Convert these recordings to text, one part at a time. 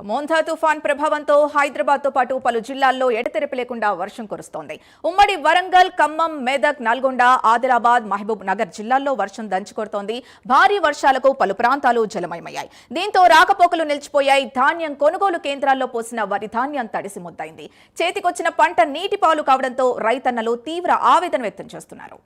Montha తుఫాన్ ప్రభావంతో హైదరాబాద్ తో పాటు పలు జిల్లాల్లో ఎడతెరిపి లేకుండా వర్షం కురుస్తోంది. ఉమ్మడి వరంగల్, ఖమ్మం, మెదక్, నల్గొండ, ఆదిలాబాద్, మహబూబ్ నగర్ జిల్లాల్లో వర్షం దంచుకొడుతోంది. భారీ వర్షాలకు పలు ప్రాంతాలు జలమయమయ్యాయి. దీంతో రాకపోకలు నిలిచిపోయాయి. ధాన్యం కొనుగోలు కేంద్రాల్లో పోసిన వరి ధాన్యం తడిసి ముద్దైంది. చేతికొచ్చిన పంట నీటి పాలు కావడంతో రైతన్నలు తీవ్ర ఆవేదన వ్యక్తం చేస్తున్నారు.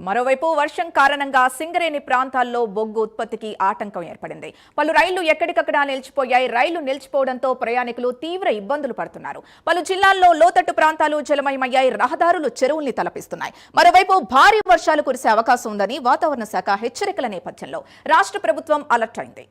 మరోవైపు వర్షం కారణంగా సింగరేణి ప్రాంతాల్లో బొగ్గు ఉత్పత్తికి ఆటంకం ఏర్పడింది. పలు రైళ్లు ఎక్కడికక్కడ నిలిచిపోయాయి. రైళ్లు నిలిచిపోవడంతో ప్రయాణికులు తీవ్ర ఇబ్బందులు పడుతున్నారు. పలు జిల్లాల్లో లోతట్టు ప్రాంతాలు జలమయమయ్యాయి. రహదారులు చెరువుల్ని తలపిస్తున్నాయి. మరోవైపు భారీ వర్షాలు కురిసే అవకాశం ఉందని వాతావరణ శాఖ హెచ్చరికల నేపథ్యంలో రాష్ట్ర ప్రభుత్వం అలర్ట్ అయింది.